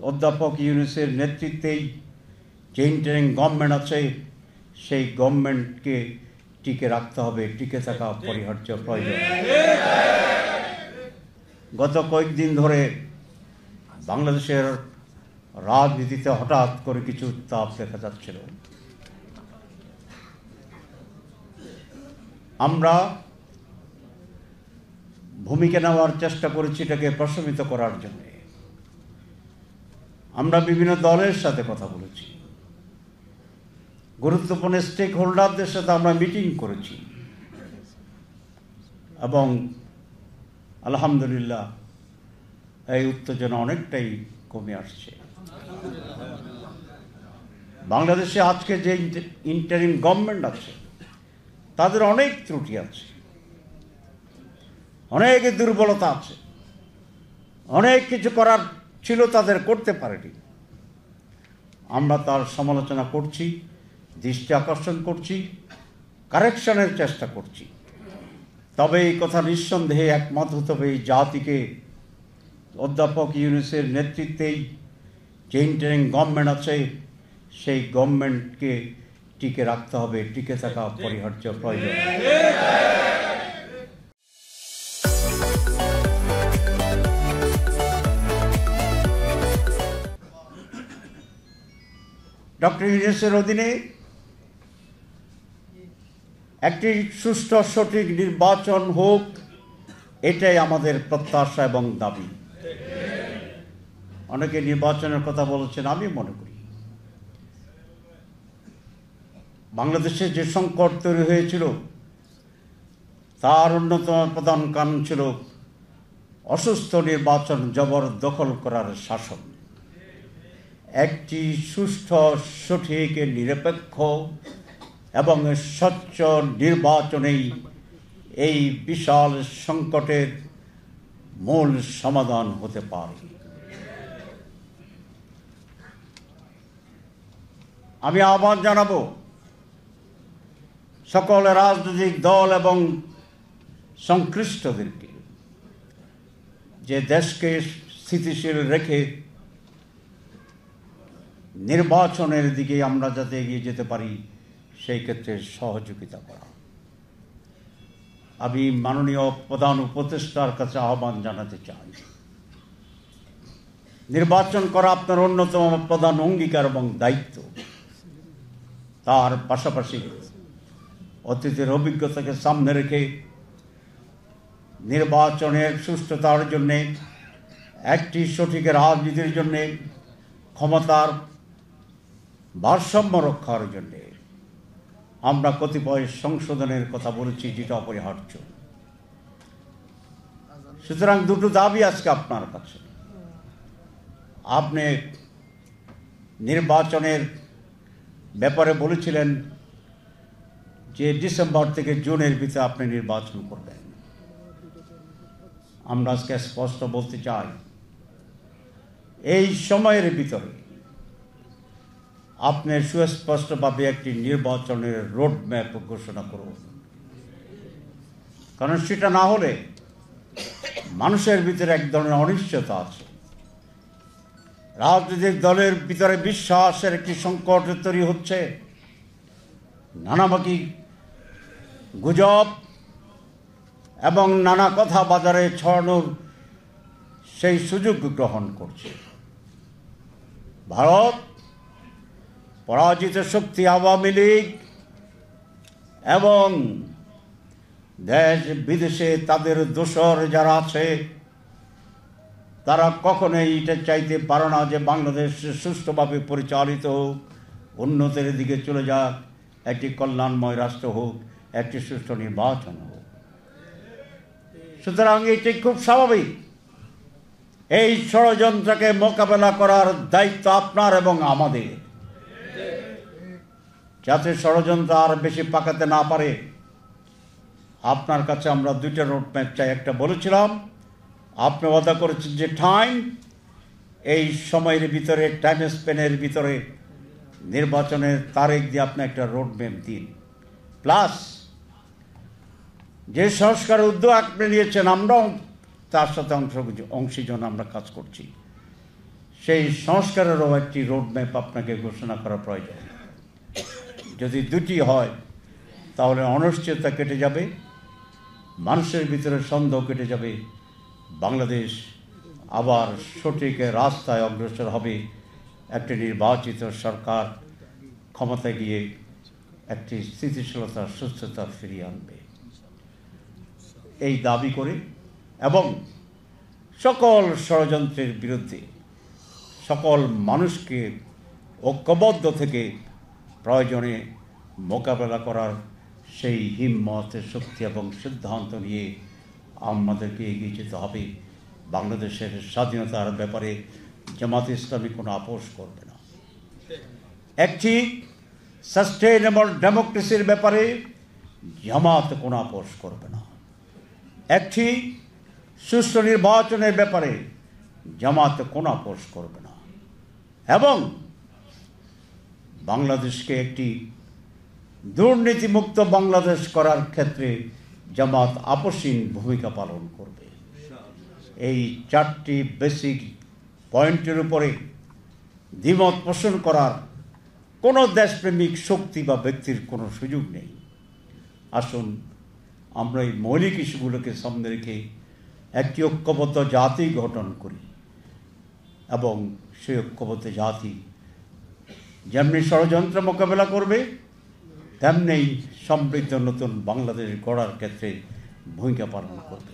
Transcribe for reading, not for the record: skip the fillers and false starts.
অধ্যাপক ইউনূসের নেতৃত্বেই যে ইন্টারিম গভর্নমেন্ট আছে সেই গভর্নমেন্টকে টিকে রাখতে হবে, টিকে থাকা অপরিহার্য প্রয়োজন। গত কয়েকদিন ধরে বাংলাদেশের রাজনীতিতে হঠাৎ করে কিছু উত্তাপ দেখা যাচ্ছিল। আমরা ভূমিকা নেওয়ার চেষ্টা করেছি এটাকে প্রশমিত করার জন্য। আমরা বিভিন্ন দলের সাথে কথা বলেছি, গুরুত্বপূর্ণ স্টেক হোল্ডারদের সাথে আমরা মিটিং করেছি এবং আলহামদুলিল্লাহ এই উত্তেজনা অনেকটাই কমে আসছে। বাংলাদেশে আজকে যে ইন্টারিম গভর্নমেন্ট আছে তাদের অনেক ত্রুটি আছে, অনেক দুর্বলতা আছে, অনেক কিছু করার ছিল তাদের করতে পারেনি। আমরা তার সমালোচনা করছি, দৃষ্টি আকর্ষণ করছি, কারেকশনের চেষ্টা করছি। তবে এই কথা নিঃসন্দেহে একমত হতে হবে এই জাতিকে অধ্যাপক ইউনূসের নেতৃত্বেই যে ইন্টারিম গভর্নমেন্ট আছে সেই গভর্নমেন্টকে টিকে রাখতে হবে, টিকে থাকা অপরিহার্য প্রয়োজন। ডক্টর ইউনূসের অধীনে একটি সুষ্ঠু সঠিক নির্বাচন হোক, এটাই আমাদের প্রত্যাশা এবং দাবি। অনেকে নির্বাচনের কথা বলেছেন, আমি মনে করি বাংলাদেশে যে সংকট তৈরি হয়েছিল তার অন্যতম প্রধান কারণ ছিল অসুস্থ নির্বাচন, জবরদখল করার শাসন। একটি সুষ্ঠু সঠিক নিরপেক্ষ এবং স্বচ্ছ নির্বাচনেই এই বিশাল সংকটের মূল সমাধান হতে পারে। আমি আহ্বান জানাবো সকল রাজনৈতিক দল এবং সংশ্লিষ্টদেরকে যে দেশকে স্থিতিশীল রেখে নির্বাচনের দিকে আমরা যাতে এগিয়ে যেতে পারি সেই ক্ষেত্রে সহযোগিতা করা। আমি মাননীয় প্রধান উপদেষ্টার কাছে আহ্বান জানাতে চাই, নির্বাচন করা আপনার অন্যতম প্রধান অঙ্গীকার এবং দায়িত্ব। তার পাশাপাশি অতীতের অভিজ্ঞতাকে সামনে রেখে নির্বাচনের সুষ্ঠুতার জন্যে, একটি সঠিক রাজনীতির জন্যে, ক্ষমতার ভারসাম্য রক্ষার জন্যে আমরা কতিপয় সংশোধনের কথা বলেছি, যেটা অপরিহার্য। সুতরাং দুটো দাবি আজকে আপনার কাছে। আপনি নির্বাচনের ব্যাপারে বলেছিলেন যে ডিসেম্বর থেকে জুনের ভিতরে আপনি নির্বাচন করবেন। আমরা আজকে স্পষ্ট বলতে চাই, এই সময়ের ভিতরে আপনি সুস্পষ্টভাবে একটি নির্বাচনের রোড ম্যাপ ঘোষণা করুন, কারণ সেটা না হলে মানুষের ভিতরে এক ধরনের অনিশ্চয়তা আছে। রাজনৈতিক দলের ভিতরে বিশ্বাসের একটি সংকট তৈরি হচ্ছে। নানামুখী গুজব এবং নানা কথা বাজারে ছড়ানোর সেই সুযোগ গ্রহণ করছে। ভারত, পরাজিত শক্তি আওয়ামী লীগ এবং দেশ বিদেশে তাদের দোসর যারা আছে, তারা কখনোই এটা চাইতে পারে না যে বাংলাদেশ সুষ্ঠুভাবে পরিচালিত হোক, উন্নতির দিকে চলে যাক, একটি কল্যাণময় রাষ্ট্র হোক, একটি সুষ্ঠু নির্বাচন হোক। সুতরাং এটি খুব স্বাভাবিক। এই ষড়যন্ত্রকে মোকাবেলা করার দায়িত্ব আপনার এবং আমাদের, যাতে ষড়যন্ত্র আর বেশি পাকাতে না পারে। আপনার কাছে আমরা দুইটা রোডম্যাপ চাই। একটা বলেছিলাম, আপনি ওয়াদা করেছেন যে এই সময়ের ভিতরে, টাইম স্প্যানের ভিতরে নির্বাচনের তারিখ দিয়ে আপনি একটা রোডম্যাপ দিন। প্লাস যে সংস্কারের উদ্যোগ আপনি নিয়েছেন, আমরাও তার সাথে অংশীজন আমরা কাজ করছি। সেই সংস্কারেরও একটি রোডম্যাপ আপনাকে ঘোষণা করা প্রয়োজন। যদি দুটি হয় তাহলে অনিশ্চয়তা কেটে যাবে, মানুষের ভিতরে সন্দেহ কেটে যাবে, বাংলাদেশ আবার সঠিক রাস্তায় অগ্রসর হবে, একটি নির্বাচিত সরকার ক্ষমতায় গিয়ে একটি স্থিতিশীলতা সুস্থতা ফিরিয়ে আনবে। এই দাবি করে এবং সকল ষড়যন্ত্রের বিরুদ্ধে সকল মানুষকে ঐক্যবদ্ধ থেকে প্রয়োজনে মোকাবেলা করার সেই হিম্মতের শক্তি এবং সিদ্ধান্ত নিয়ে আমাদেরকে এগিয়ে যেতে হবে। বাংলাদেশের স্বাধীনতার ব্যাপারে জামাত ইসলামী কোনো আপোষ করবে না। একটি সাস্টেইনেবল ডেমোক্রেসির ব্যাপারে জামাত কোনো আপোষ করবে না। একটি সুষ্ঠু নির্বাচনের ব্যাপারে জামাত কোনো আপোষ করবে না। এবং বাংলাদেশকে একটি দুর্নীতিমুক্ত বাংলাদেশ করার ক্ষেত্রে জামাত আপোষহীন ভূমিকা পালন করবে। এই চারটি বেসিক পয়েন্টের উপরে দ্বিমত পোষণ করার কোনো দেশপ্রেমিক শক্তি বা ব্যক্তির কোনো সুযোগ নেই। আসুন আমরা এই মৌলিক ইস্যুগুলোকে সামনে রেখে একটি ঐক্যবদ্ধ জাতি গঠন করি এবং সেই ঐক্যবদ্ধ জাতি যেমনি ষড়যন্ত্র মোকাবেলা করবে, তেমনি সমৃদ্ধ নতুন বাংলাদেশ গড়ার ক্ষেত্রে ভূমিকা পালন করবে।